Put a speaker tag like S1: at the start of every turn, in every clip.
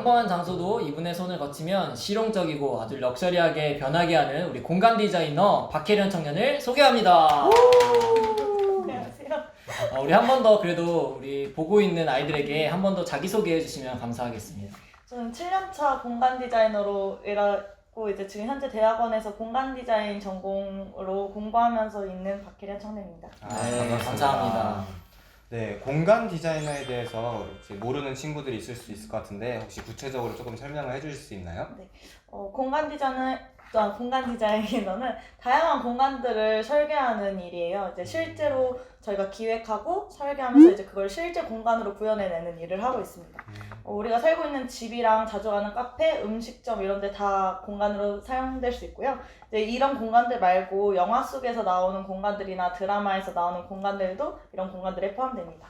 S1: 평범한 장소도 이분의 손을 거치면 실용적이고 아주 럭셔리하게 변하게 하는 우리 공간 디자이너 박혜련 청년을 소개합니다.
S2: 안녕하세요.
S1: 우리 한 번 더 그래도 우리 보고 있는 아이들에게 한 번 더 자기소개해 주시면 감사하겠습니다.
S2: 저는 7년차 공간 디자이너로 일하고 이제 지금 현재 대학원에서 공간 디자인 전공으로 공부하면서 있는 박혜련 청년입니다.
S1: 네,
S3: 반갑습니다.
S1: 감사합니다.
S3: 네, 공간 디자이너에 대해서 이제 모르는 친구들이 있을 수 있을 것 같은데 혹시 구체적으로 조금 설명을 해주실 수 있나요?
S2: 공간 디자이너는 다양한 공간들을 설계하는 일이에요. 이제 실제로 저희가 기획하고 설계하면서 이제 그걸 실제 공간으로 구현해내는 일을 하고 있습니다. 우리가 살고 있는 집이랑 자주 가는 카페, 음식점 이런 데 다 공간으로 사용될 수 있고요. 이제 이런 공간들 말고 영화 속에서 나오는 공간들이나 드라마에서 나오는 공간들도 이런 공간들에 포함됩니다.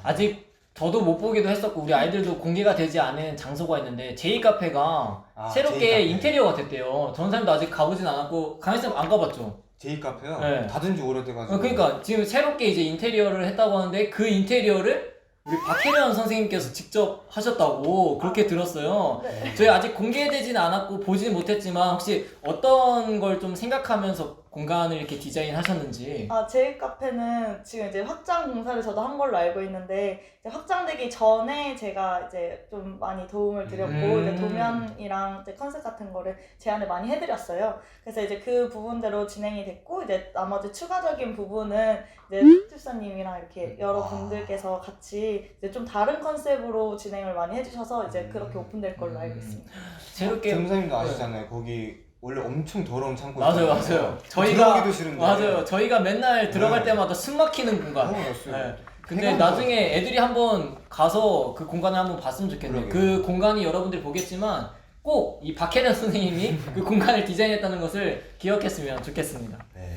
S1: 아직 저도 못 보기도 했었고 우리 아이들도 공개가 되지 않은 장소가 있는데 제이카페가 새롭게
S3: 제이카페.
S1: 인테리어가 됐대요. 전 사람도 아직 가보진 않았고 강희쌤 안 가봤죠?
S3: 제이카페요?
S1: 네.
S3: 닫은 지 오래돼가지고.
S1: 그러니까 지금 새롭게 이제 인테리어를 했다고 하는데 그 인테리어를 우리 박혜련 선생님께서 직접 하셨다고 그렇게 들었어요.
S2: 네.
S1: 저희 아직 공개되진 않았고 보지는 못했지만 혹시 어떤 걸 좀 생각하면서 공간을 이렇게 디자인하셨는지.
S2: 제이 카페는 지금 이제 확장 공사를 저도 한 걸로 알고 있는데 이제 확장되기 전에 제가 이제 좀 많이 도움을 드렸고 이제 도면이랑 이제 컨셉 같은 거를 제안을 많이 해드렸어요. 그래서 이제 그 부분대로 진행이 됐고 이제 나머지 추가적인 부분은 이제 집사님이랑 이렇게 여러 분들께서 같이 이제 좀 다른 컨셉으로 진행을 많이 해주셔서 이제 그렇게 오픈될 걸로 알고 있습니다.
S1: 새롭게
S3: 전무사님도 아시잖아요. 거기 원래 엄청 더러운 창고
S1: 맞아요. 저희가
S3: 들어오기도 싫은데.
S1: 맞아요. 저희가 맨날 들어갈
S3: 네.
S1: 때마다 숨 막히는 공간.
S3: 맞어요.
S1: 네. 근데
S3: 생각나는
S1: 나중에 애들이 한번 가서 그 공간을 한번 봤으면 좋겠네요.
S3: 그러게요.
S1: 그 공간이 여러분들이 보겠지만 꼭 이 박혜련 선생님이 그 공간을 디자인했다는 것을 기억했으면 좋겠습니다.
S3: 네.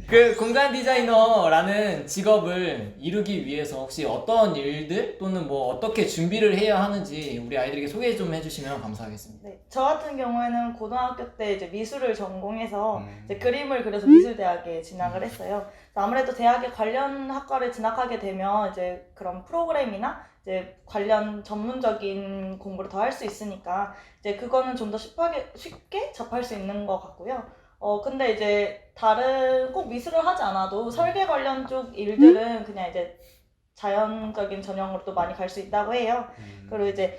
S1: 그 공간 디자이너라는 직업을 이루기 위해서 혹시 어떤 일들 또는 뭐 어떻게 준비를 해야 하는지 우리 아이들에게 소개 좀 해주시면 감사하겠습니다.
S2: 네, 저 같은 경우에는 고등학교 때 이제 미술을 전공해서 이제
S3: 음.
S2: 그림을 그려서 미술대학에 진학을 했어요. 아무래도 대학에 관련 학과를 진학하게 되면 이제 그런 프로그램이나 이제 관련 전문적인 공부를 더 할 수 있으니까 이제 그거는 좀 더 쉽게 접할 수 있는 것 같고요. 근데 이제 다른 꼭 미술을 하지 않아도 설계 관련 쪽 일들은 그냥 이제 자연적인 전형으로도 많이 갈 수 있다고 해요. 그리고 이제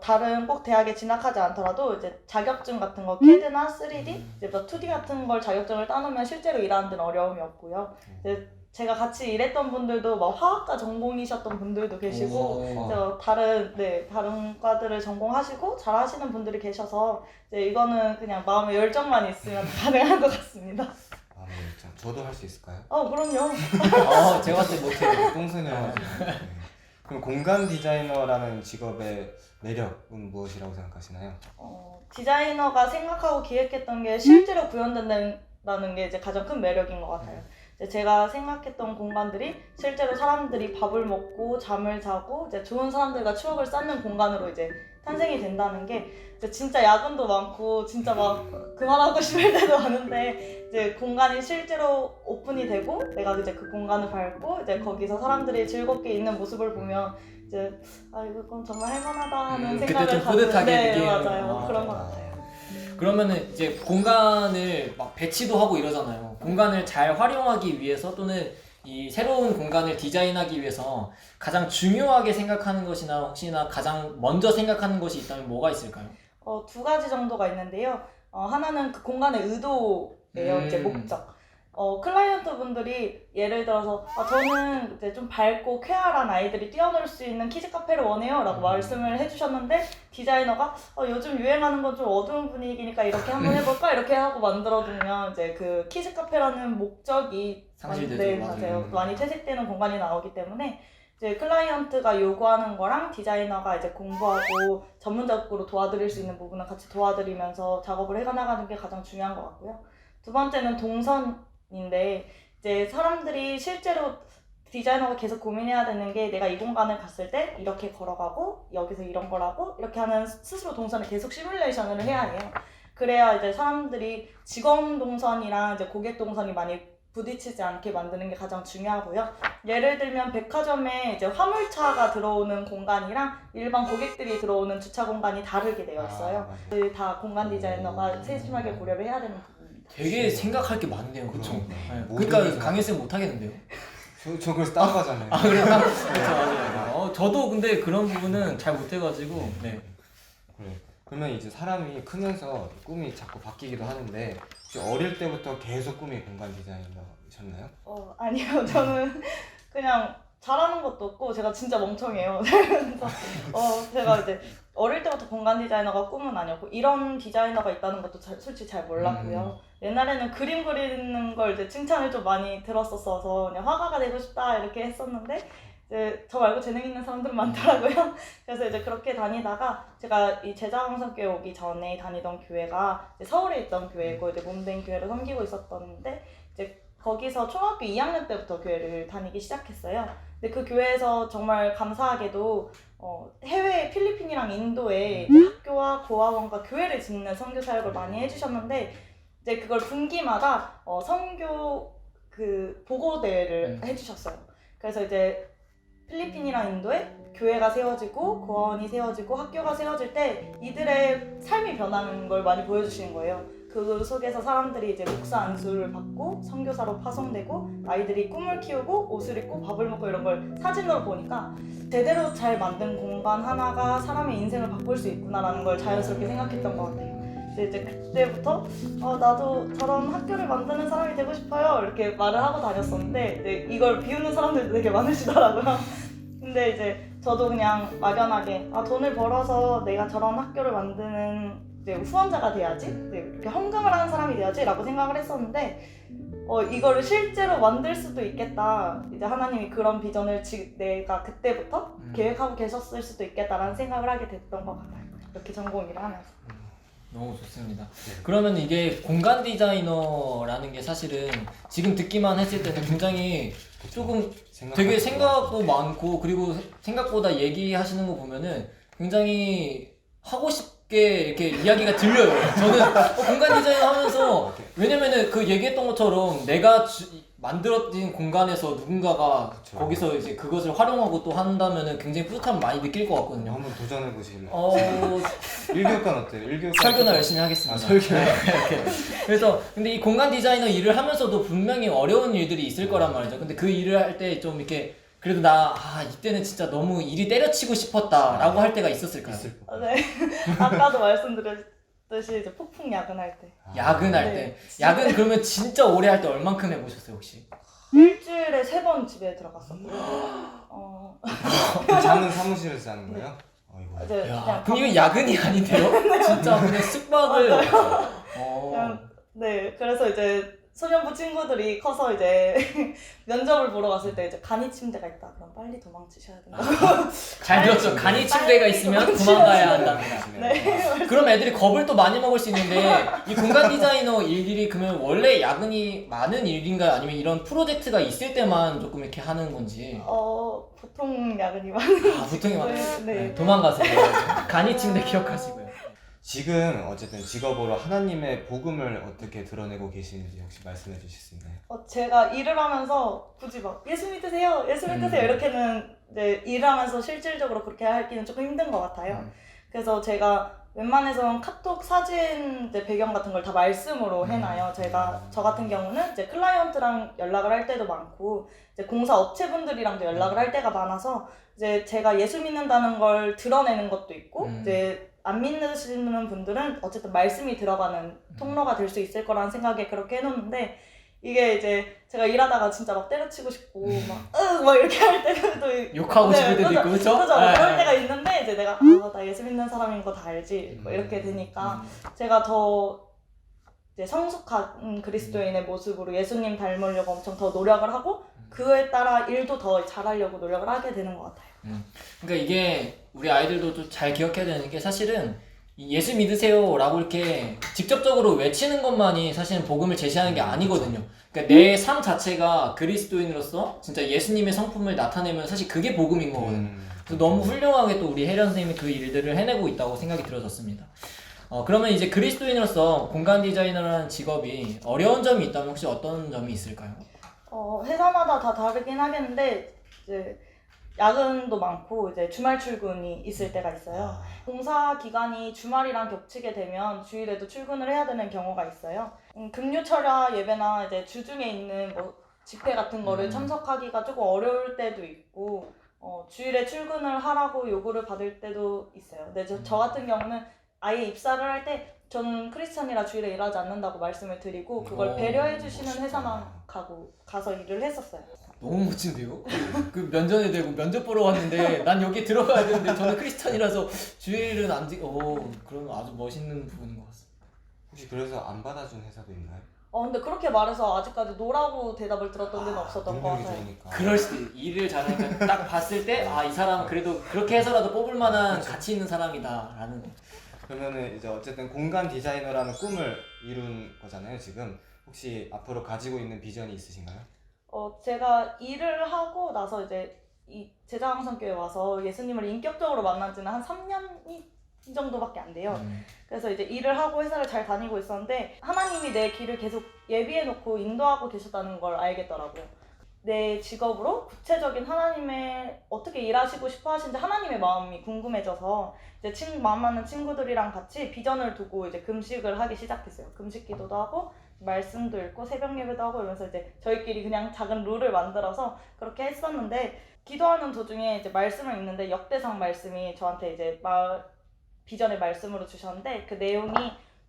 S2: 다른 꼭 대학에 진학하지 않더라도 이제 자격증 같은 거 CAD나 3D, 이제 뭐 2D 같은 걸 자격증을 따놓으면 실제로 일하는 데는 어려움이 없고요. 이제 제가 같이 일했던 분들도 막 화학과 전공이셨던 분들도 계시고,
S1: 오.
S2: 그래서 다른 과들을 전공하시고 잘하시는 분들이 계셔서 이제 이거는 그냥 마음의 열정만 있으면 가능한 것 같습니다.
S3: 네. 저도 할 수 있을까요?
S2: 그럼요.
S1: 제가 봤을 때 못해요.
S3: 똥손이어가지고. 네. 그럼 공간 디자이너라는 직업의 매력은 무엇이라고 생각하시나요?
S2: 디자이너가 생각하고 기획했던 게 실제로 구현된다는 게 이제 가장 큰 매력인 것 같아요. 이제 제가 생각했던 공간들이 실제로 사람들이 밥을 먹고 잠을 자고 이제 좋은 사람들과 추억을 쌓는 공간으로 이제 탄생이 된다는 게 이제 진짜 야근도 많고 진짜 막 그만하고 싶을 때도 많은데 이제 공간이 실제로 오픈이 되고 내가 이제 그 공간을 밟고 이제 거기서 사람들이 즐겁게 있는 모습을 보면 이제 이건 정말 할만하다 하는
S1: 그때
S2: 생각을
S1: 좀 뿌듯하게
S2: 네,
S1: 느끼는.
S2: 맞아요. 그런 것 같아요.
S1: 그러면은 이제 공간을 막 배치도 하고 이러잖아요. 공간을 잘 활용하기 위해서 또는 이 새로운 공간을 디자인하기 위해서 가장 중요하게 생각하는 것이나 혹시나 가장 먼저 생각하는 것이 있다면 뭐가 있을까요?
S2: 두 가지 정도가 있는데요. 하나는 그 공간의 의도예요. 이제 목적. 클라이언트 분들이 예를 들어서 저는 이제 좀 밝고 쾌활한 아이들이 뛰어놀 수 있는 키즈 카페를 원해요 라고 말씀을 해주셨는데 디자이너가 요즘 유행하는 건 좀 어두운 분위기니까 이렇게 한번 해볼까 이렇게 하고 만들어두면 이제 그 키즈 카페라는 목적이
S1: 상실되죠.
S2: 네,
S1: 맞아요.
S2: 맞아요. 많이 퇴색되는 공간이 나오기 때문에 이제 클라이언트가 요구하는 거랑 디자이너가 이제 공부하고 전문적으로 도와드릴 수 있는 부분은 같이 도와드리면서 작업을 해나가는 게 가장 중요한 것 같고요. 두 번째는 동선인데 이제 사람들이 실제로 디자이너가 계속 고민해야 되는 게 내가 이 공간을 갔을 때 이렇게 걸어가고 여기서 이런 걸 하고 이렇게 하는 스스로 동선을 계속 시뮬레이션을 해야 해요. 그래야 이제 사람들이 직원 동선이랑 이제 고객 동선이 많이 부딪히지 않게 만드는 게 가장 중요하고요. 예를 들면 백화점에 이제 화물차가 들어오는 공간이랑 일반 고객들이 들어오는 주차 공간이 다르게 되어 있어요.
S3: 맞아요.
S2: 다 공간 디자이너가 세심하게 고려를 해야 되는 부분입니다.
S1: 되게 생각할 게 많네요. 그쵸? 네.
S3: 모든
S1: 그러니까
S3: 게
S1: 강혜쌤 못하겠는데요?
S3: 저 그래서 따라가잖아요.
S1: 아 그래요? 그렇죠, 맞아요. 저도 근데 그런 부분은 잘 못해가지고 네.
S3: 그래. 그러면 이제 사람이 크면서 꿈이 자꾸 바뀌기도 하는데 혹시 어릴 때부터 계속 꿈이 공간 디자이너셨나요?
S2: 아니요. 저는 그냥 잘하는 것도 없고 제가 진짜 멍청해요. 그래서 제가 이제 어릴 때부터 공간 디자이너가 꿈은 아니었고 이런 디자이너가 있다는 것도 솔직히 잘 몰랐고요. 옛날에는 그림 그리는 걸 이제 칭찬을 좀 많이 들었었어서 그냥 화가가 되고 싶다 이렇게 했었는데 이제 저 말고 재능 있는 사람들은 많더라고요. 그래서 이제 그렇게 다니다가 제가 이 제자강성교회 오기 전에 다니던 교회가 이제 서울에 있던 교회고 이제 몸된 교회를 섬기고 있었던데 이제 거기서 초등학교 2학년 때부터 교회를 다니기 시작했어요. 근데 그 교회에서 정말 감사하게도 해외 필리핀이랑 인도에 학교와 고아원과 교회를 짓는 선교 사역을 많이 해주셨는데 이제 그걸 분기마다 선교 그 보고 대회를 해주셨어요. 그래서 이제 필리핀이랑 인도에 교회가 세워지고 고아원이 세워지고 학교가 세워질 때 이들의 삶이 변하는 걸 많이 보여주시는 거예요. 그 속에서 사람들이 이제 목사 안수를 받고 선교사로 파송되고 아이들이 꿈을 키우고 옷을 입고 밥을 먹고 이런 걸 사진으로 보니까 제대로 잘 만든 공간 하나가 사람의 인생을 바꿀 수 있구나라는 걸 자연스럽게 생각했던 것 같아요. 이제 그때부터 나도 저런 학교를 만드는 사람이 되고 싶어요 이렇게 말을 하고 다녔었는데 이제 이걸 비웃는 사람들도 되게 많으시더라고요. 근데 이제 저도 그냥 막연하게 돈을 벌어서 내가 저런 학교를 만드는 이제 후원자가 돼야지, 이렇게 헌금을 하는 사람이 돼야지 라고 생각을 했었는데 이거를 실제로 만들 수도 있겠다. 이제 하나님이 그런 비전을 내가 그때부터 계획하고 계셨을 수도 있겠다라는 생각을 하게 됐던 것 같아요. 이렇게 전공 일을 하면서.
S1: 너무 좋습니다. 그러면 이게 공간 디자이너라는 게 사실은 지금 듣기만 했을 때는 굉장히 조금 되게 생각도 많고 그리고 생각보다 얘기하시는 거 보면은 굉장히 하고 싶게 이렇게 이야기가 들려요. 저는 공간 디자이너 하면서 왜냐면은 그 얘기했던 것처럼 내가 만들어진 공간에서 누군가가
S3: 그쵸.
S1: 거기서 이제 그것을 활용하고 또 한다면은 굉장히 뿌듯함을 많이 느낄 것 같거든요.
S3: 한번 도전해 보실래요? 1교육관 어때요? 1교육관
S1: 설교나 열심히 하겠습니다.
S3: 설교.
S1: 이렇게. 그래서 근데 이 공간 디자이너 일을 하면서도 분명히 어려운 일들이 있을 거란 말이죠. 근데 그 일을 할 때 좀 이렇게 그래도 이때는 진짜 너무 일이 때려치고 싶었다라고 할 때가 있었을까요?
S2: 네. 아까도 말씀드렸듯이 이제 폭풍 야근할 때.
S1: 야근할
S2: 네.
S1: 때. 야근 그러면 진짜 오래 할 때 얼만큼 해보셨어요 혹시?
S2: 일주일에 3번 집에 들어갔었고요.
S3: 자는 사무실에서 자는 거예요? 어이구.
S2: 이제
S1: 야, 그럼 이건 야근이 아닌데요? 진짜 그냥 숙박을.
S2: 그냥, 네, 그래서 이제 소년부 친구들이 커서 이제 면접을 보러 갔을 때 이제 간이 침대가 있다. 그럼 빨리 도망치셔야 된다.
S1: 잘 들었죠. 간이 침대가 있으면 도망가야 한다.
S2: 네.
S1: 그럼 애들이 겁을 또 많이 먹을 수 있는데 이 공간 디자이너 일들이 그러면 원래 야근이 많은 일인가요? 아니면 이런 프로젝트가 있을 때만 조금 이렇게 하는 건지?
S2: 보통 야근이 많은.
S1: 보통이 많아요.
S2: 네.
S1: 도망가세요. 간이 침대 기억하시고요.
S3: 지금 어쨌든 직업으로 하나님의 복음을 어떻게 드러내고 계시는지 혹시 말씀해 주실 수 있나요?
S2: 제가 일을 하면서 굳이 막 예수 믿으세요, 예수 믿으세요 이렇게는 이제 일을 하면서 실질적으로 그렇게 하기는 조금 힘든 것 같아요. 그래서 제가 웬만해서는 카톡 사진 이제 배경 같은 걸 다 말씀으로 해놔요. 저 같은 경우는 이제 클라이언트랑 연락을 할 때도 많고 이제 공사 업체분들이랑도 연락을 할 때가 많아서 이제 제가 예수 믿는다는 걸 드러내는 것도 있고 이제 안 믿으시는 분들은 어쨌든 말씀이 들어가는 통로가 될 수 있을 거라는 생각에 그렇게 해놓는데 이게 이제 제가 일하다가 진짜 막 때려치고 싶고 막 이렇게 할 때도
S1: 욕하고 싶을 때도 있고 그렇죠?
S2: 그죠? 그럴 때가 있는데 이제 내가 나 예수 믿는 사람인 거 다 알지 뭐 이렇게 되니까 제가 더 이제 성숙한 그리스도인의 모습으로 예수님 닮으려고 엄청 더 노력을 하고 그에 따라 일도 더 잘하려고 노력을 하게 되는 것 같아요.
S1: 그러니까 이게 우리 아이들도 좀 잘 기억해야 되는 게 사실은 이 예수 믿으세요 라고 이렇게 직접적으로 외치는 것만이 사실은 복음을 제시하는 게 아니거든요. 그러니까 내 삶 자체가 그리스도인으로서 진짜 예수님의 성품을 나타내면 사실 그게 복음인 거거든요. 그래서 너무 훌륭하게 또 우리 혜련 선생님이 그 일들을 해내고 있다고 생각이 들어졌습니다. 그러면 이제 그리스도인으로서 공간 디자이너라는 직업이 어려운 점이 있다면 혹시 어떤 점이 있을까요?
S2: 회사마다 다 다르긴 하겠는데 이제 야근도 많고 이제 주말 출근이 있을 때가 있어요. 공사 기간이 주말이랑 겹치게 되면 주일에도 출근을 해야 되는 경우가 있어요. 금요철야 예배나 이제 주중에 있는 뭐 집회 같은 거를 참석하기가 조금 어려울 때도 있고 주일에 출근을 하라고 요구를 받을 때도 있어요. 근데 저 같은 경우는 아예 입사를 할 때 저는 크리스찬이라 주일에 일하지 않는다고 말씀을 드리고 그걸 배려해 주시는 회사만 가서 일을 했었어요.
S1: 너무 멋진데요? 그 면전에 대고 면접 보러 왔는데 난 여기 들어가야 되는데 저는 크리스찬이라서 주일은 안 그런 아주 멋있는 부분인 것 같습니다.
S3: 혹시 그래서 안 받아준 회사도 있나요?
S2: 근데 그렇게 말해서 아직까지 노라고 대답을 들었던 데는 없었던 것
S3: 능력이
S2: 같아요.
S3: 좋으니까.
S1: 그럴 수도 있어요. 일을 잘하니까 딱 봤을 때 이 사람은 그래도 그렇게 해서라도 뽑을 만한 가치 있는 사람이다 라는.
S3: 그러면은 이제 어쨌든 공간 디자이너라는 꿈을 이룬 거잖아요 지금. 혹시 앞으로 가지고 있는 비전이 있으신가요?
S2: 제가 일을 하고 나서 이제 이 제자항상교회 와서 예수님을 인격적으로 만난 지는 한 3년이 정도밖에 안 돼요. 그래서 이제 일을 하고 회사를 잘 다니고 있었는데 하나님이 내 길을 계속 예비해놓고 인도하고 계셨다는 걸 알겠더라고요. 내 직업으로 구체적인 하나님의 어떻게 일하시고 싶어 하시는지 하나님의 마음이 궁금해져서 이제 마음 맞는 친구들이랑 같이 비전을 두고 이제 금식을 하기 시작했어요. 금식 기도도 하고 말씀도 읽고 새벽 예배도 하고 이러면서 이제 저희끼리 그냥 작은 룰을 만들어서 그렇게 했었는데 기도하는 도중에 이제 말씀을 읽는데 역대상 말씀이 저한테 이제 비전의 말씀으로 주셨는데 그 내용이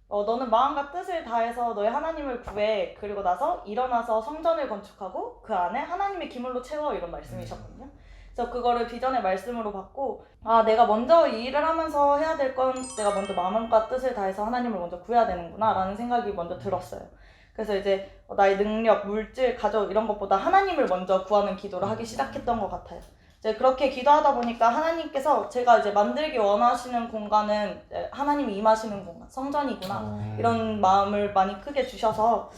S2: 너는 마음과 뜻을 다해서 너의 하나님을 구해 그리고 나서 일어나서 성전을 건축하고 그 안에 하나님의 기물로 채워 이런 말씀이셨거든요. 그래서 그거를 비전의 말씀으로 받고 내가 먼저 이 일을 하면서 해야 될 건 내가 먼저 마음과 뜻을 다해서 하나님을 먼저 구해야 되는구나 라는 생각이 먼저 들었어요. 그래서 이제 나의 능력, 물질, 가족 이런 것보다 하나님을 먼저 구하는 기도를 하기 시작했던 것 같아요. 이제 그렇게 기도하다 보니까 하나님께서 제가 이제 만들기 원하시는 공간은 하나님이 임하시는 공간, 성전이구나 이런 마음을 많이 크게 주셔서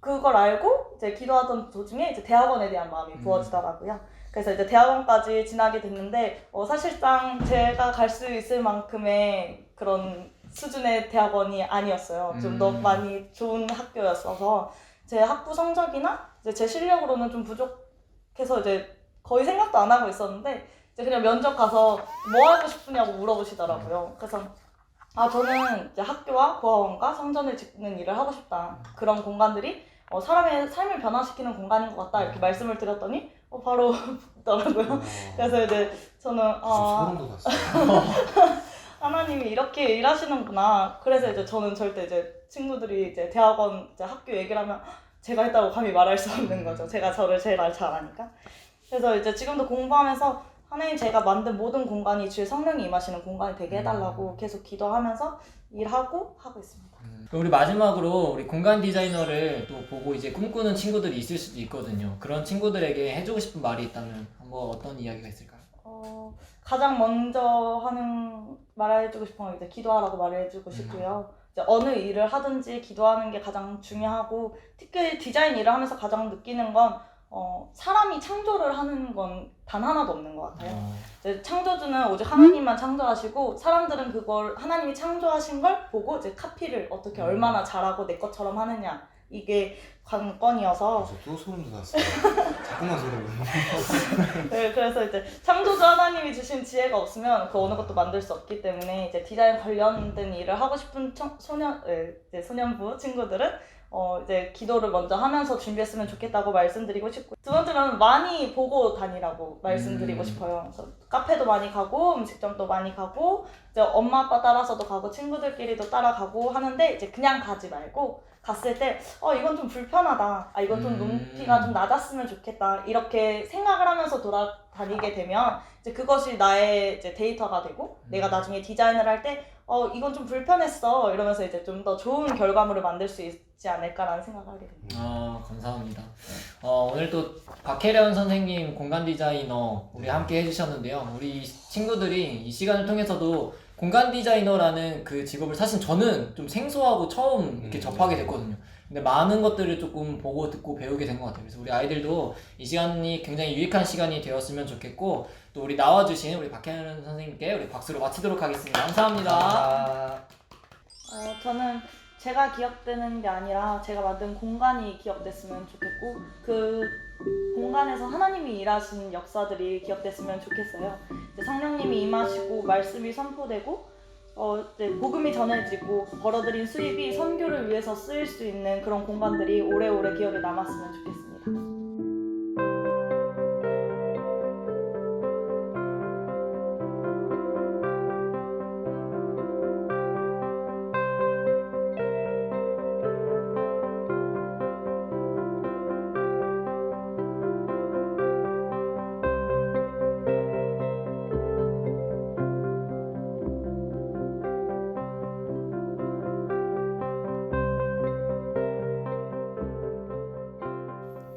S2: 그걸 알고 이제 기도하던 도중에 이제 대학원에 대한 마음이 부어지더라고요. 그래서 이제 대학원까지 지나게 됐는데 사실상 제가 갈 수 있을 만큼의 그런 수준의 대학원이 아니었어요. 좀 너무 많이 좋은 학교였어서 제 학부 성적이나 이제 제 실력으로는 좀 부족해서 이제 거의 생각도 안 하고 있었는데 이제 그냥 면접 가서 뭐 하고 싶으냐고 물어보시더라고요. 그래서 저는 이제 학교와 고아원과 성전을 짓는 일을 하고 싶다. 그런 공간들이 사람의 삶을 변화시키는 공간인 것 같다. 이렇게 말씀을 드렸더니 바로 붙더라고요. 그래서 이제 저는
S3: 소름 돋았어요.
S2: 하나님이 이렇게 일하시는구나. 그래서 이제 저는 절대 이제 친구들이 이제 대학원 이제 학교 얘기를 하면 제가 했다고 감히 말할 수 없는 거죠. 제가 저를 제일 잘 아니까. 그래서 이제 지금도 공부하면서 하나님 제가 만든 모든 공간이 주의 성령이 임하시는 공간이 되게 해달라고 계속 기도하면서 하고 있습니다.
S1: 그럼 우리 마지막으로 우리 공간 디자이너를 또 보고 이제 꿈꾸는 친구들이 있을 수도 있거든요. 그런 친구들에게 해주고 싶은 말이 있다면 한번 어떤 이야기가 있을까요?
S2: 가장 먼저 말해주고 싶은 건 이제 기도하라고 말해주고 싶고요. 이제 어느 일을 하든지 기도하는 게 가장 중요하고 특히 디자인 일을 하면서 가장 느끼는 건 사람이 창조를 하는 건 단 하나도 없는 것 같아요. 이제 창조주는 오직 하나님만 창조하시고 사람들은 그걸 하나님이 창조하신 걸 보고 이제 카피를 어떻게 얼마나 잘하고 내 것처럼 하느냐 이게 관건이어서
S3: 또 소름 돋았어요. 자꾸만 소름 돋는.
S2: 네, 그래서 이제 창조주 하나님이 주신 지혜가 없으면 그 어느 것도 만들 수 없기 때문에 이제 디자인 관련된 일을 하고 싶은 소년부 친구들은 이제 기도를 먼저 하면서 준비했으면 좋겠다고 말씀드리고 싶고 두 번째는 많이 보고 다니라고 말씀드리고 싶어요. 그래서 카페도 많이 가고 음식점도 많이 가고 이제 엄마 아빠 따라서도 가고 친구들끼리도 따라가고 하는데 이제 그냥 가지 말고 갔을 때 이건 좀 불편하다. 이건 좀 높이가 좀 낮았으면 좋겠다. 이렇게 생각을 하면서 돌아다니게 되면 이제 그것이 나의 이제 데이터가 되고 내가 나중에 디자인을 할 때 이건 좀 불편했어. 이러면서 이제 좀 더 좋은 결과물을 만들 수 있지 않을까라는 생각을 하게 됩니다.
S1: 감사합니다. 오늘 또 박혜련 선생님 공간 디자이너 우리 함께 해주셨는데요. 우리 친구들이 이 시간을 통해서도 공간 디자이너라는 그 직업을 사실 저는 좀 생소하고 처음 이렇게 접하게 됐거든요. 근데 많은 것들을 조금 보고 듣고 배우게 된 것 같아요. 그래서 우리 아이들도 이 시간이 굉장히 유익한 시간이 되었으면 좋겠고, 또 우리 나와주신 우리 박혜연 선생님께 우리 박수로 마치도록 하겠습니다. 감사합니다.
S2: 저는 제가 기억되는 게 아니라 제가 만든 공간이 기억됐으면 좋겠고, 그 공간에서 하나님이 일하신 역사들이 기억됐으면 좋겠어요. 이제 성령님이 임하시고 말씀이 선포되고 이제 복음이 전해지고 벌어들인 수입이 선교를 위해서 쓰일 수 있는 그런 공간들이 오래오래 기억에 남았으면 좋겠습니다.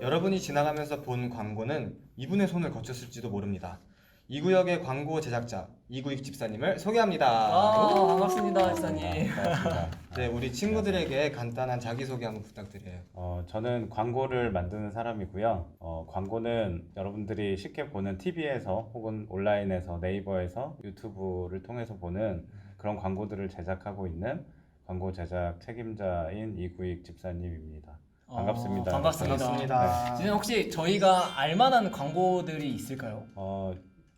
S3: 여러분이 지나가면서 본 광고는 이분의 손을 거쳤을지도 모릅니다. 이 구역의 광고 제작자 이구익 집사님을 소개합니다.
S1: 반갑습니다, 집사님.
S4: 반갑습니다.
S3: 네, 우리 친구들에게 간단한 자기소개 한번 부탁드려요.
S4: 저는 광고를 만드는 사람이고요. 광고는 여러분들이 쉽게 보는 TV에서 혹은 온라인에서 네이버에서 유튜브를 통해서 보는 그런 광고들을 제작하고 있는 광고 제작 책임자인 이구익 집사님입니다. 반갑습니다.
S1: 반갑습니다. 지금 혹시 저희가 알만한 광고들이 있을까요?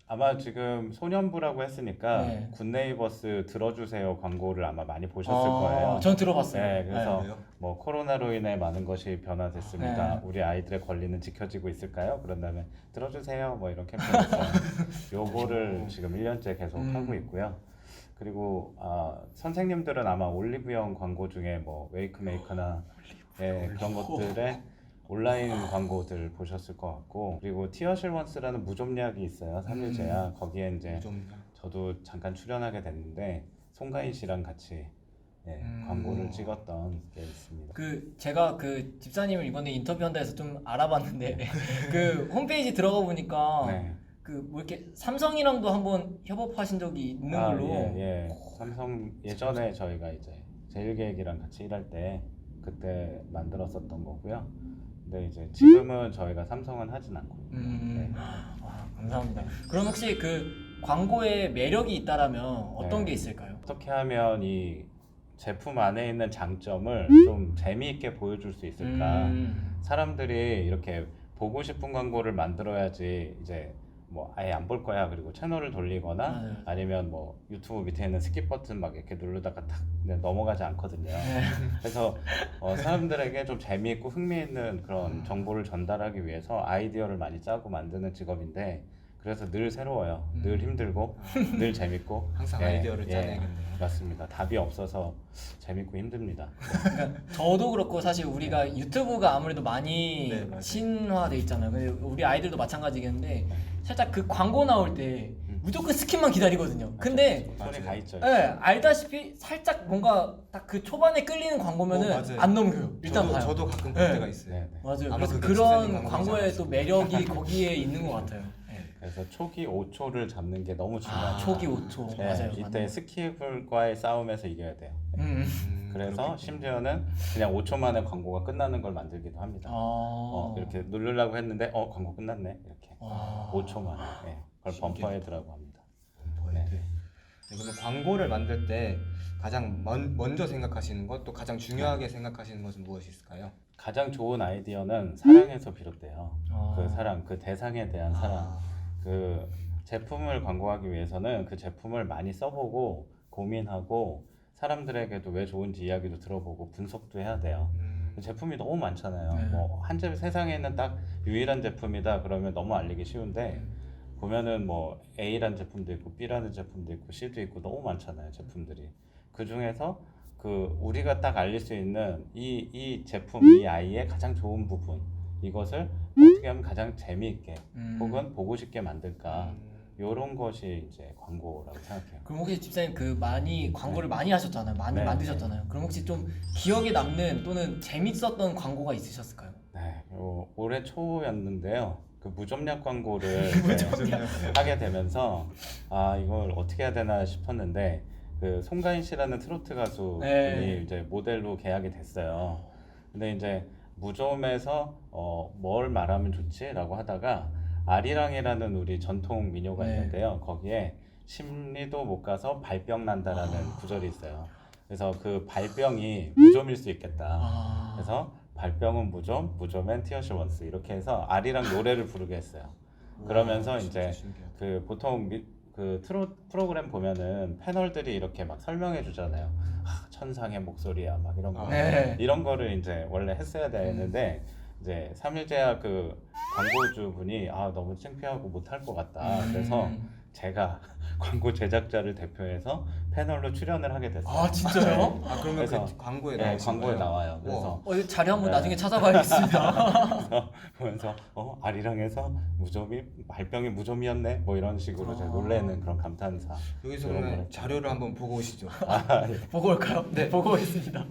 S4: 아마 지금 소년부라고 했으니까
S1: 네.
S4: 굿네이버스 들어주세요 광고를 아마 많이 보셨을 거예요.
S1: 전 들어봤어요.
S4: 네, 그래서
S3: 네.
S4: 뭐 코로나로 인해 많은 것이 변화됐습니다.
S1: 네.
S4: 우리 아이들의 권리는 지켜지고 있을까요? 그런 다음에 들어주세요 뭐 이런 캠페인에서 요거를 지금 1년째 계속 하고 있고요. 그리고 선생님들은 아마 올리브영 광고 중에 뭐 웨이크메이커나 그런 것들에 온라인 광고들 보셨을 것 같고, 그리고 티어실원스라는 무좀약이 있어요. 3일 제약. 거기에 이제 저도 잠깐 출연하게 됐는데 송가인 씨랑 같이 광고를 찍었던 게 있습니다.
S1: 제가 집사님을 이번에 인터뷰한다 해서 좀 알아봤는데 그 홈페이지 들어가 보니까
S4: 네.
S1: 뭐 이렇게 삼성이랑도 한번 협업하신 적이 있는 걸로.
S4: 예. 삼성 예전에 저희가 이제 제일계획이랑 같이 일할 때 그때 만들었었던 거고요. 근데 이제 지금은 저희가 삼성은 하진 않고. 네.
S1: 감사합니다. 그럼 혹시 그 광고의 매력이 있다라면 어떤
S4: 네.
S1: 게 있을까요?
S4: 어떻게 하면 이 제품 안에 있는 장점을 좀 재미있게 보여줄 수 있을까? 사람들이 이렇게 보고 싶은 광고를 만들어야지 이제 뭐 아예 안 볼 거야. 그리고 채널을 돌리거나
S1: 맞아요.
S4: 아니면 뭐 유튜브 밑에 있는 스킵 버튼 막 이렇게 누르다가 탁 넘어가지 않거든요. 그래서 사람들에게 좀 재미있고 흥미있는 그런 정보를 전달하기 위해서 아이디어를 많이 짜고 만드는 직업인데, 그래서 늘 새로워요. 늘 힘들고 늘 재밌고
S3: 항상 아이디어를 짜내야겠네요.
S4: 맞습니다. 답이 없어서 재밌고 힘듭니다.
S1: 그러니까 저도 그렇고 사실 우리가 유튜브가 아무래도 많이
S3: 네, 맞아요.
S1: 신화돼 있잖아요. 근데 우리 아이들도 마찬가지겠는데 살짝 그 광고 나올 때 무조건 스킵만 기다리거든요. 근데
S4: 손에 가 있죠.
S1: 네, 알다시피 살짝 뭔가 딱 그 초반에 끌리는 광고면은
S3: 맞아요.
S1: 안 넘겨요. 일단 봐요.
S3: 저도 가끔 볼
S1: 네.
S3: 때가 있어요.
S4: 네.
S1: 맞아요.
S3: 아마
S1: 그래서
S3: 그게
S1: 그런
S3: 집사님
S1: 광고의 또 매력이 거기에 있는 것 같아요.
S4: 그래서 초기 5초를 잡는 게 너무 중요해요.
S1: 초기 5초.
S4: 네,
S1: 맞아요.
S4: 이때
S1: 맞아요.
S4: 스킵과의 싸움에서 이겨야 돼요. 그래서
S3: 그렇겠군요.
S4: 심지어는 그냥 5초 만에 광고가 끝나는 걸 만들기도 합니다. 이렇게 누르려고 했는데 광고 끝났네 이렇게 5초 만에. 그걸 범퍼헤드라고 합니다.
S3: 네, 그러면 광고를 만들 때 가장 먼저 생각하시는 것, 또 가장 중요하게 생각하시는 것은 무엇이 있을까요?
S4: 가장 좋은 아이디어는 사랑에서 비롯돼요. 그 사랑, 그 대상에 대한 사랑. 그 제품을 광고하기 위해서는 그 제품을 많이 써보고 고민하고 사람들에게도 왜 좋은지 이야기도 들어보고 분석도 해야 돼요. 제품이 너무 많잖아요.
S1: 네.
S4: 뭐 세상에 있는 딱 유일한 제품이다 그러면 너무 알리기 쉬운데, 보면은 뭐 A라는 제품도 있고 B라는 제품도 있고 C도 있고 너무 많잖아요, 제품들이. 그 중에서 그 우리가 딱 알릴 수 있는 이 제품, 이 아이의 가장 좋은 부분, 이것을 어떻게 하면 가장 재미있게 혹은 보고 싶게 만들까, 이런 것이 이제 광고라고 생각해요.
S1: 그럼 혹시 집사님 많이 광고를 많이 하셨잖아요. 많이
S4: 네.
S1: 만드셨잖아요. 그럼 혹시 좀 기억에 남는 또는 재밌었던 광고가 있으셨을까요?
S4: 네, 올해 초였는데요. 그 무좀약 광고를 이제 하게 되면서 아 이걸 어떻게 해야 되나 싶었는데 그 송가인 씨라는 트로트 가수
S1: 네.
S4: 분이 이제 모델로 계약이 됐어요. 근데 이제 무좀에서 뭘 말하면 좋지라고 하다가 아리랑이라는 우리 전통 민요가
S1: 네.
S4: 있는데요. 거기에 심리도 못 가서 발병 난다라는 구절이 있어요. 그래서 그 발병이 무좀일 수 있겠다.
S1: 아.
S4: 그래서 발병은 무좀, 무좀엔 티어시 원스 이렇게 해서 아리랑 노래를 부르게 했어요. 그러면서
S3: 와,
S4: 이제
S3: 진짜 신기하다.
S4: 그 보통 그 프로그램 보면은 패널들이 이렇게 막 설명해 주잖아요. 아, 천상의 목소리야 막 이런 거.
S1: 네.
S4: 이런 거를 이제 원래 했어야 되는데 이제 삼일제약 그 광고주 분이 아 너무 창피하고 못할 것 같다. 그래서 제가 광고 제작자를 대표해서 패널로 출연을 하게 됐어요.
S1: 아 진짜요?
S3: 아 그러면
S4: 그래서
S3: 그 광고에
S4: 네,
S3: 나오신
S4: 광고에
S3: 거예요?
S4: 나와요. 그래서
S1: 이 자료 한번
S4: 네.
S1: 나중에 찾아봐야겠습니다.
S4: 보면서 아리랑에서 무좀이 발병이 무좀이었네 뭐 이런 식으로 제가 놀래는 그런 감탄사.
S3: 여기서
S4: 그런
S3: 그러면
S4: 거를.
S3: 자료를 한번 보고 오시죠.
S4: 아, 예.
S1: 보고 올까요? 네, 보고 오겠습니다.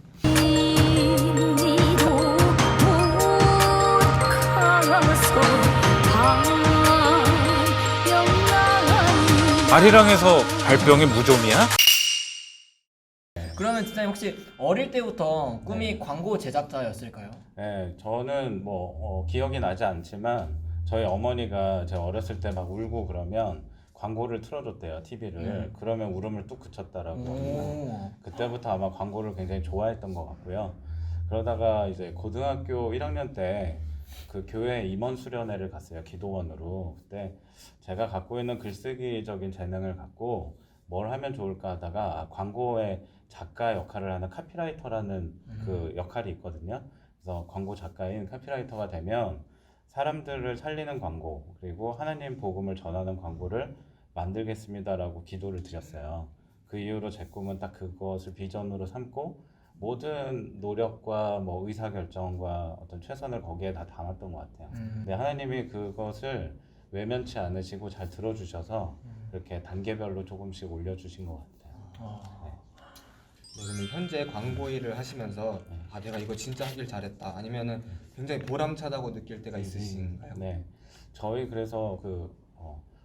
S5: 아리랑에서 발병이 무좀이야?
S1: 그러면 진짜님 혹시 어릴 때부터 꿈이
S4: 네.
S1: 광고 제작자였을까요?
S4: 네, 저는 뭐 기억이 나지 않지만 저희 어머니가 제가 어렸을 때 막 울고 그러면 광고를 틀어줬대요, TV를. 그러면 울음을 뚝 그쳤다라고 합니다.
S1: 오.
S4: 그때부터 아마 광고를 굉장히 좋아했던 것 같고요. 그러다가 이제 고등학교 1학년 때 그 교회 임원 수련회를 갔어요, 기도원으로. 그때 제가 갖고 있는 글쓰기적인 재능을 갖고 뭘 하면 좋을까 하다가 광고의 작가 역할을 하는 카피라이터라는 그 역할이 있거든요. 그래서 광고 작가인 카피라이터가 되면 사람들을 살리는 광고 그리고 하나님 복음을 전하는 광고를 만들겠습니다라고 기도를 드렸어요. 그 이후로 제 꿈은 딱 그것을 비전으로 삼고 모든 노력과 뭐 의사결정과 어떤 최선을 거기에 다 담았던 것 같아요. 근데 하나님이 그것을 외면치 않으시고 잘 들어주셔서 이렇게 단계별로 조금씩 올려주신 것 같아요.
S3: 네, 그러면 현재 광고 일을 하시면서 아 내가 이거 진짜 하길 잘했다 아니면은 굉장히 보람차다고 느낄 때가 있으신가요?
S4: 네, 저희 그래서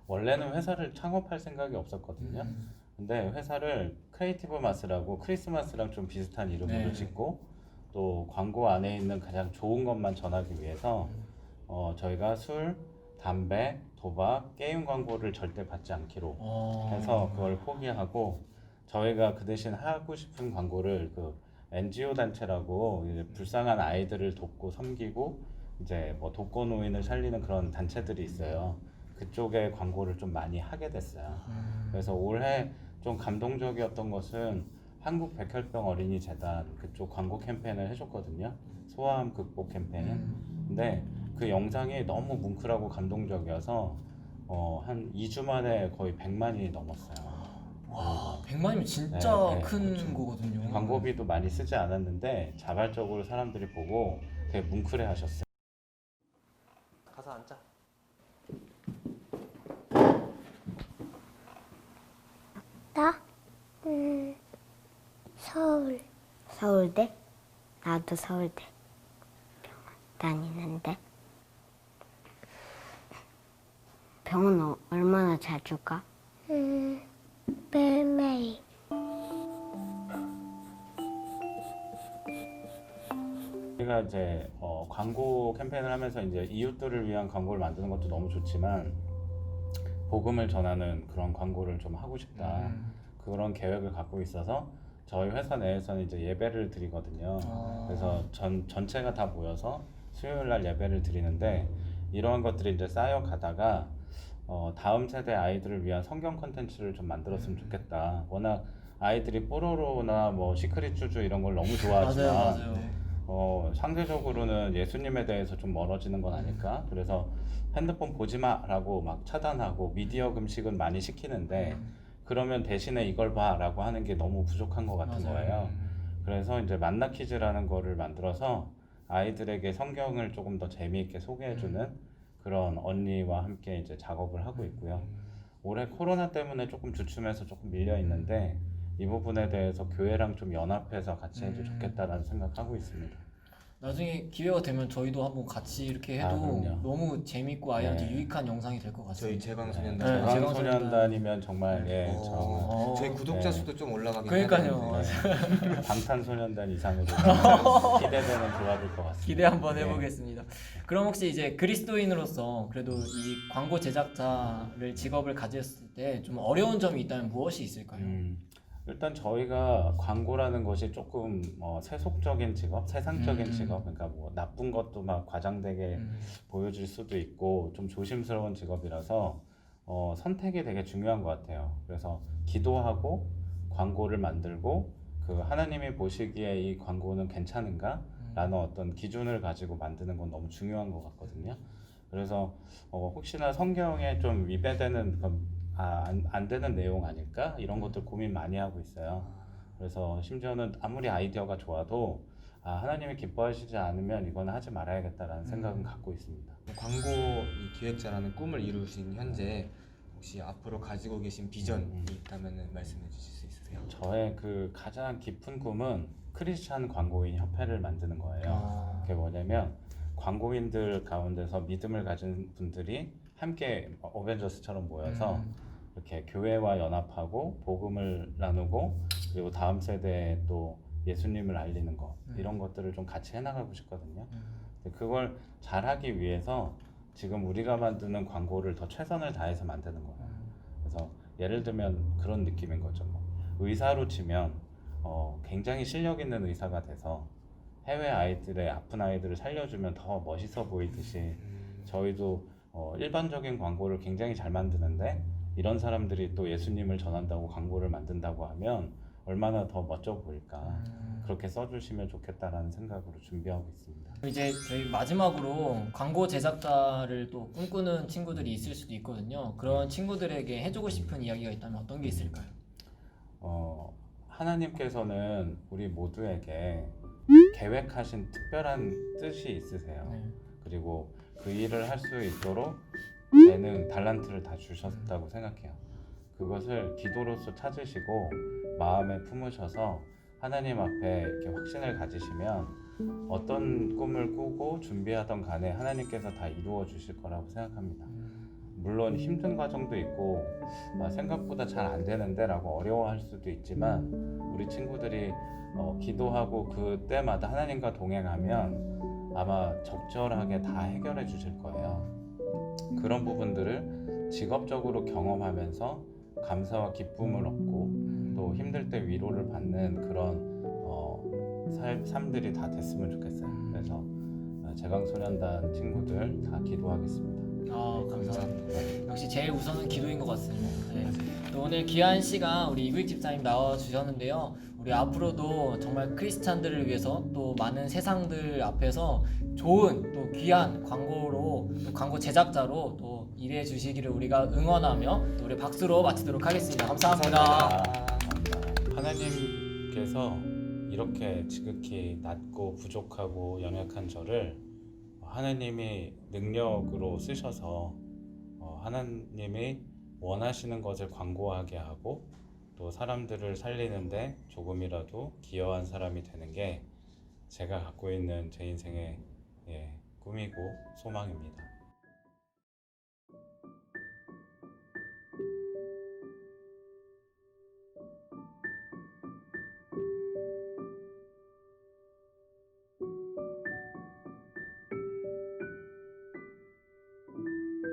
S4: 원래는 회사를 창업할 생각이 없었거든요. 근데 회사를 크리에이티브 마스라고 크리스마스랑 좀 비슷한 이름으로
S1: 네.
S4: 짓고 또 광고 안에 있는 가장 좋은 것만 전하기 위해서 저희가 술, 담배, 도박, 게임 광고를 절대 받지 않기로 해서 그걸 포기하고 저희가 그 대신 하고 싶은 광고를 그 NGO 단체라고 이제 불쌍한 아이들을 돕고 섬기고 이제 뭐 독거노인을 살리는 그런 단체들이 있어요. 그쪽에 광고를 좀 많이 하게 됐어요. 그래서 올해 좀 감동적이었던 것은 한국 백혈병 어린이 재단 그쪽 광고 캠페인을 해줬거든요. 소아암 극복 캠페인. 근데 그 영상이 너무 뭉클하고 감동적이어서 한 2주 만에 거의 100만이 넘었어요.
S1: 와, 100만이면 진짜
S4: 네, 네,
S1: 큰
S4: 그렇죠.
S1: 거거든요.
S4: 광고비도 많이 쓰지 않았는데 자발적으로 사람들이 보고 되게 뭉클해 하셨어요.
S1: 가서 앉자.
S6: 나? 서울. 서울대? 나도 서울대 다니는데. 병원 얼마나 자주 가? 매일매일.
S4: 제가 이제 광고 캠페인을 하면서 이제 이웃들을 위한 광고를 만드는 것도 너무 좋지만 복음을 전하는 그런 광고를 좀 하고 싶다. 그런 계획을 갖고 있어서 저희 회사 내에서는 이제 예배를 드리거든요. 그래서 전체가 다 모여서 수요일 날 예배를 드리는데 이러한 것들이 이제 쌓여가다가 다음 세대 아이들을 위한 성경 콘텐츠를 좀 만들었으면 좋겠다. 워낙 아이들이 뽀로로나 뭐 시크릿 주주 이런 걸 너무 좋아하지만
S1: 맞아요.
S4: 상대적으로는 예수님에 대해서 좀 멀어지는 건 아닐까? 그래서 핸드폰 보지 마라고 막 차단하고 미디어 금식은 많이 시키는데 그러면 대신에 이걸 봐라고 하는 게 너무 부족한 것 같은 거예요. 그래서 이제 만나 퀴즈라는 거를 만들어서 아이들에게 성경을 조금 더 재미있게 소개해주는 그런 언니와 함께 이제 작업을 하고 있고요. 올해 코로나 때문에 조금 주춤해서 조금 밀려 있는데 이 부분에 대해서 교회랑 좀 연합해서 같이 해도 좋겠다라는 생각하고 있습니다.
S1: 나중에 기회가 되면 저희도 한번 같이 이렇게 해도
S4: 그럼요.
S1: 너무 재밌고 아이한테
S4: 네.
S1: 유익한 영상이 될 것
S3: 저희
S1: 같습니다.
S3: 제광소년단
S1: 네,
S4: 제광소년단이면 정말 예,
S1: 어.
S3: 저희 구독자
S4: 네.
S3: 수도 좀 올라가긴
S1: 그러니까요.
S3: 하는데.
S4: 네. 방탄소년단 이상으로 기대되는 조합일 것 같습니다.
S1: 기대 한번
S4: 네.
S1: 해보겠습니다. 그럼 혹시 이제 그리스도인으로서 그래도 이 광고 제작자를 직업을 가졌을 때 좀 어려운 점이 있다면 무엇이 있을까요?
S4: 일단 저희가 광고라는 것이 조금 세속적인 직업, 세상적인 직업, 그러니까 뭐 나쁜 것도 막 과장되게 보여질 수도 있고 좀 조심스러운 직업이라서 선택이 되게 중요한 것 같아요. 그래서 기도하고 광고를 만들고 그 하나님이 보시기에 이 광고는 괜찮은가? 라는 어떤 기준을 가지고 만드는 건 너무 중요한 것 같거든요. 그래서 혹시나 성경에 좀 위배되는 안 되는 내용 아닐까? 이런 것들 고민 많이 하고 있어요. 그래서 심지어는 아무리 아이디어가 좋아도 하나님이 기뻐하시지 않으면 이건 하지 말아야겠다라는 생각은 갖고 있습니다.
S3: 광고 이 기획자라는 꿈을 이루신 현재 혹시 앞으로 가지고 계신 비전이 있다면 말씀해 주실 수 있으세요?
S4: 저의 그 가장 깊은 꿈은 크리스찬 광고인 협회를 만드는 거예요.
S1: 아.
S4: 그게 뭐냐면 광고인들 가운데서 믿음을 가진 분들이 함께 어벤져스처럼 모여서 이렇게 교회와 연합하고 복음을 나누고 그리고 다음 세대에 또 예수님을 알리는 것 이런 것들을 좀 같이 해나가고 싶거든요. 근데 그걸 잘하기 위해서 지금 우리가 만드는 광고를 더 최선을 다해서 만드는 거예요. 그래서 예를 들면 그런 느낌인 거죠. 뭐 의사로 치면 굉장히 실력 있는 의사가 돼서 해외 아이들의 아픈 아이들을 살려주면 더 멋있어 보이듯이 저희도 일반적인 광고를 굉장히 잘 만드는데 이런 사람들이 또 예수님을 전한다고 광고를 만든다고 하면 얼마나 더 멋져 보일까. 그렇게 써주시면 좋겠다라는 생각으로 준비하고 있습니다.
S1: 이제 저희 마지막으로 광고 제작자를 또 꿈꾸는 친구들이 있을 수도 있거든요. 그런 친구들에게 해주고 싶은 이야기가 있다면 어떤 게 있을까요?
S4: 하나님께서는 우리 모두에게 계획하신 특별한 뜻이 있으세요.
S1: 네.
S4: 그리고 그 일을 할 수 있도록 재능, 달란트를 다 주셨다고 생각해요. 그것을 기도로서 찾으시고 마음에 품으셔서 하나님 앞에 이렇게 확신을 가지시면 어떤 꿈을 꾸고 준비하던 간에 하나님께서 다 이루어 주실 거라고 생각합니다. 물론 힘든 과정도 있고 생각보다 잘 안 되는데 라고 어려워할 수도 있지만 우리 친구들이 기도하고 그때마다 하나님과 동행하면 아마 적절하게 다 해결해 주실 거예요. 그런 부분들을 직업적으로 경험하면서 감사와 기쁨을 얻고 또 힘들 때 위로를 받는 그런 삶들이 다 됐으면 좋겠어요. 그래서 제광소년단 친구들 다 기도하겠습니다.
S1: 감사합니다. 역시 제일 우선은 기도인 것 같습니다. 네. 또 오늘 귀한 시간 우리 이구익 집사님 나와주셨는데요. 우리 앞으로도 정말 크리스찬들을 위해서 또 많은 세상들 앞에서 좋은 또 귀한 광고로 또 광고 제작자로 또 일해 주시기를 우리가 응원하며 또 우리 박수로 마치도록 하겠습니다. 감사합니다.
S4: 하나님께서 이렇게 지극히 낮고 부족하고 연약한 저를 하나님이 능력으로 쓰셔서 하나님이 원하시는 것을 광고하게 하고 또 사람들을 살리는데 조금이라도 기여한 사람이 되는 게 제가 갖고 있는 제 인생의 꿈이고 소망입니다.